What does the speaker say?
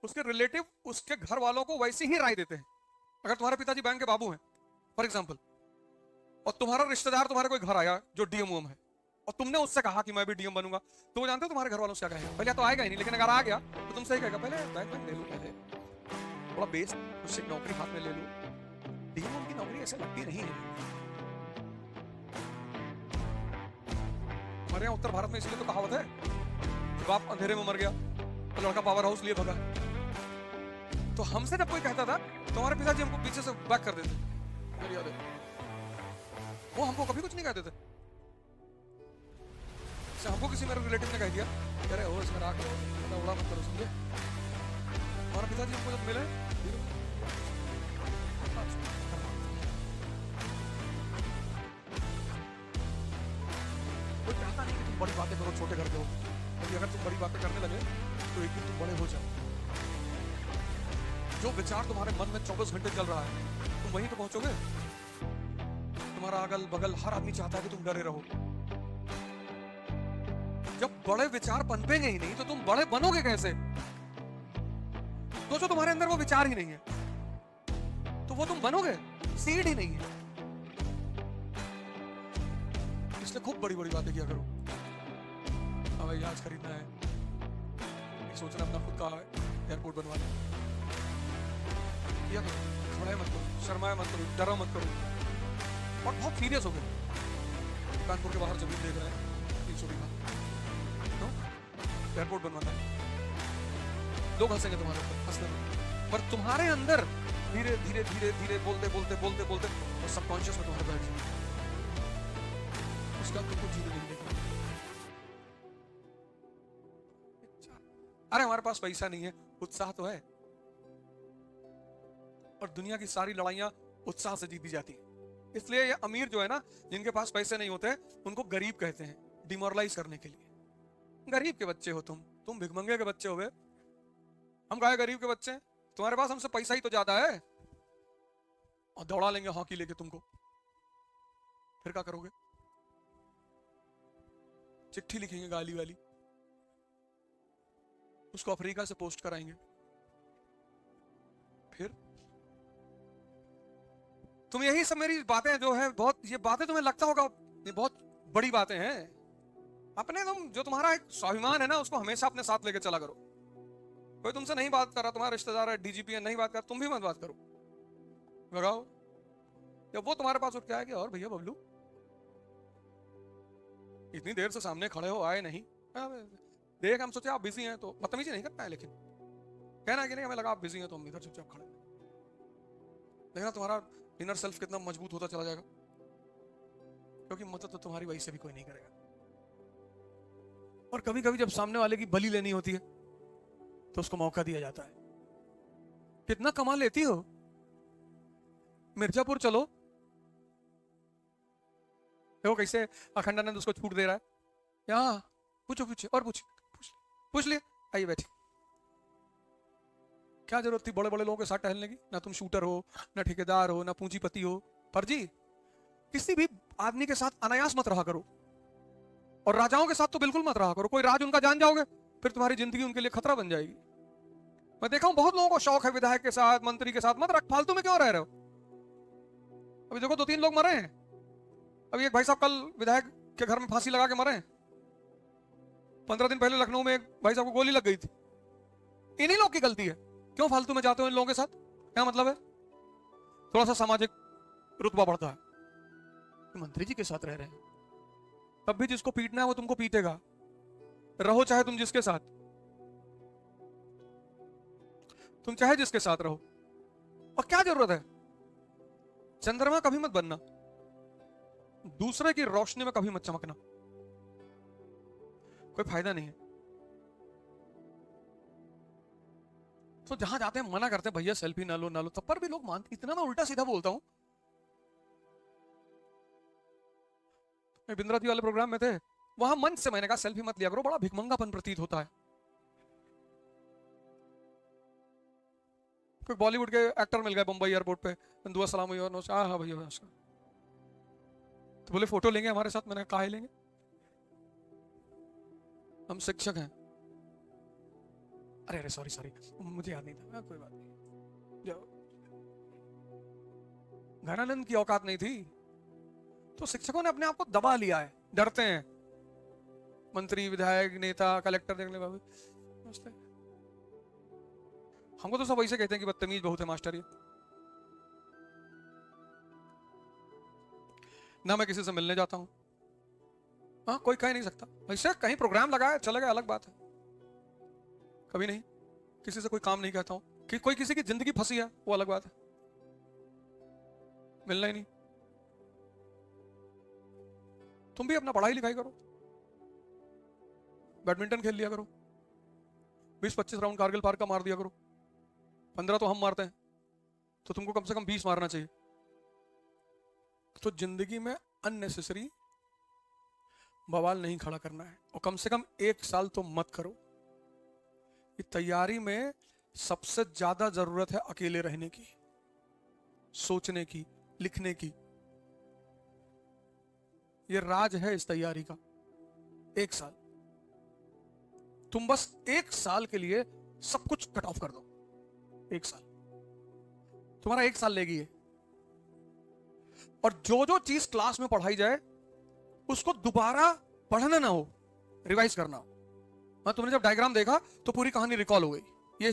उसके रिलेटिव उसके घर वालों को वैसी ही राय देते हैं। अगर तुम्हारे पिताजी बैंक के बाबू हैं फॉर एग्जाम्पल, और तुम्हारा रिश्तेदार तुम्हारे कोई घर आया जो डीएम है, और तुमने उससे कहा कि मैं भी डीएम बनूंगा, तो वो जानते हो तुम्हारे घर वालों से क्या कहेगा? पहले तो आएगा ही नहीं, लेकिन अगर आ गया तो तुमसे ही कहेगा पहले बैंक ले लो, पहले थोड़ा बेस उससे नौकरी हाथ में ले लो। डीएम उनकी नौकरी ऐसे लगती नहीं है। हमारे यहाँ उत्तर भारत में इसलिए तो कहावत है कि बाप अंधेरे में मर गया तो लड़का पावर हाउस लिए भगा। तो हमसे जब कोई कहता था तुम्हारे पिताजी हमको पीछे से बैक कर देते, मेरी याद है, वो हमको कभी कुछ नहीं कहते थे। हमको किसी मेरे रिलेटिव ने कह दिया कह रहे हो इसमें राख लो, उड़ा मत करो, समझे? हमारे पिताजी हमको जब मिले कोई चाहता नहीं कि तुम बड़ी बातें करो, छोटे घर के हो, क्योंकि अगर तुम बड़ी बातें करने लगे तो एक दिन तुम बड़े हो जाओ। जो विचार तुम्हारे मन में 24 घंटे चल रहा है तुम वहीं तो पहुंचोगे। तुम्हारा अगल बगल हर आदमी चाहता है कि तुम डरे रहो। जब बड़े विचार पनपेंगे ही नहीं तो तुम बड़े बनोगे कैसे? सोचो तुम्हारे अंदर वो विचार ही नहीं है तो वो तुम बनोगे, सीड ही नहीं है। इसलिए खूब बड़ी बड़ी बातें किया करो। हवाई जहाज खरीदना है, सोचना अपना खुद का एयरपोर्ट बनवा ले, खड़ाए मत करो, शर्माए मत करो, डरो मत करो, और बहुत सीरियस हो गए। कानपुर के बाहर जमीन देख रहे हैं 300 बीघा, एयरपोर्ट बनवाना है, लोग हंसेंगे तुम्हारे ऊपर, हंसने में, पर तुम्हारे अंदर धीरे धीरे धीरे धीरे बोलते बोलते बोलते बोलते और सबकॉन्शियस में तुम्हारे बैठ जाए, उसका तुमको जीने नहीं देगा। अरे हमारे पास पैसा नहीं है, उत्साह तो है, और दुनिया की सारी लड़ाइयां उत्साह से जीती जाती हैं। इसलिए ये अमीर जो है ना, जिनके पास पैसे नहीं होते उनको गरीब कहते हैं, डिमोरलाइज करने के लिए। गरीब के बच्चे हो तुम भिखमंगे के बच्चे हो गए। हम कहे गरीब के बच्चे, तुम्हारे पास हमसे पैसा ही तो ज्यादा है, और दौड़ा लेंगे हॉकी लेके तुमको, फिर क्या करोगे? चिट्ठी लिखेंगे गाली वाली, उसको अफ्रीका से पोस्ट कराएंगे, फिर तुम यही सब मेरी बातें जो है बहुत, ये बातें तुम्हें लगता होगा ये बहुत बड़ी बातें हैं। अपने तुम जो तुम्हारा एक स्वाभिमान है ना, उसको हमेशा अपने साथ लेके चला करो। कोई तुमसे नहीं बात कर रहा, तुम्हारा रिश्तेदार है, डीजीपी है, नहीं बात कर, तुम भी मत बात करो, लगाओ। जब वो तुम्हारे पास उठ के आएगी, और भैया बबलू इतनी देर से सामने खड़े हो, आए नहीं, देख हम सोचे आप बिजी हैं, तो बदतमीजी नहीं करता है, लेकिन कहना कि नहीं हमें लगा आप बिजी हैं तो हम इधर चुपचाप खड़े। देखना तुम्हारा इनर सेल्फ कितना मजबूत होता चला जाएगा, क्योंकि मदद तो तुम्हारी वही से भी कोई नहीं करेगा। और कभी कभी जब सामने वाले की बलि लेनी होती है तो उसको मौका दिया जाता है। कितना कमा लेती हो, मिर्जापुर चलो, देखो कैसे अखंडानंद उसको छूट दे रहा है, यहाँ पूछो पूछो और पूछ लिए, आइए बैठिए। क्या जरूरत थी बड़े बड़े लोगों के साथ टहलने की? ना तुम शूटर हो, ना ठेकेदार हो, ना पूंजीपति हो, फर्जी। किसी भी आदमी के साथ अनायास मत रहा करो, और राजाओं के साथ तो बिल्कुल मत रहा करो। कोई राज उनका जान जाओगे फिर तुम्हारी जिंदगी उनके लिए खतरा बन जाएगी। मैं देखा हूं बहुत लोगों को शौक है विधायक के साथ, मंत्री के साथ, मत रख, फालतू में क्यों रह रहे हो? अभी देखो 2-3 लोग मरे हैं। अभी एक भाई साहब कल विधायक के घर में फांसी लगा के मरे हैं। 15 दिन पहले लखनऊ में एक भाई साहब को गोली लग गई थी। इन्हीं लोग की गलती है। क्यों फालतू में जाते हो इन लोगों के साथ? क्या मतलब है? थोड़ा सा सामाजिक रुतबा बढ़ता है। मंत्री जी के साथ रह रहे हैं, तब भी जिसको पीटना है वो तुमको पीटेगा, रहो चाहे तुम जिसके साथ, तुम चाहे जिसके साथ रहो। और क्या जरूरत है? चंद्रमा कभी मत बनना, दूसरे की रोशनी में कभी मत चमकना, कोई फायदा नहीं है। तो जहां जाते हैं मना करते हैं भैया सेल्फी ना लो ना लो, तब पर भी लोग मानते। इतना मैं उल्टा सीधा बोलता हूं। बिंद्रा जी वाले प्रोग्राम में थे, वहां मंच से मैंने कहा सेल्फी मत लिया करो, बड़ा भिखमंगापन प्रतीत होता है। कोई बॉलीवुड के एक्टर मिल गए मुंबई एयरपोर्ट पे, दुआ सलाम हुई और नमस्कार, हाँ भैया नमस्कार, तो बोले फोटो लेंगे हमारे साथ। मैंने कहा लेंगे, हम शिक्षक हैं, अरे अरे सॉरी सॉरी, मुझे याद नहीं था। कोई बात नहीं। जो घनानंद की औकात नहीं थी, तो शिक्षकों ने अपने आप को दबा लिया है, डरते हैं। मंत्री, विधायक, नेता, कलेक्टर देखने बाबू हमको तो सब ऐसे कहते हैं कि बदतमीज बहुत है मास्टर ये। ना मैं किसी से मिलने जाता हूं, हाँ कोई कह नहीं सकता। वैसे कहीं प्रोग्राम लगाया चले गए, अलग बात है। कभी नहीं किसी से कोई काम नहीं कहता हूं कि कोई किसी की जिंदगी फंसी है, वो अलग बात है। मिलना ही नहीं। तुम भी अपना पढ़ाई लिखाई करो, बैडमिंटन खेल लिया करो, 20-25 राउंड कारगिल पार का मार दिया करो। 15 तो हम मारते हैं, तो तुमको कम से कम 20 मारना चाहिए। तो जिंदगी में अननेसेसरी बवाल नहीं खड़ा करना है, और कम से कम 1 साल तो मत करो। ये तैयारी में सबसे ज्यादा जरूरत है अकेले रहने की, सोचने की, लिखने की। ये राज है इस तैयारी का। 1 साल तुम बस 1 साल के लिए सब कुछ कट ऑफ कर दो। 1 साल तुम्हारा 1 साल लेगी ये। और जो जो चीज क्लास में पढ़ाई जाए उसको दोबारा पढ़ना ना हो, रिवाइज करना हो। तुमने जब डायग्राम देखा तो पूरी कहानी रिकॉल हो गई। ये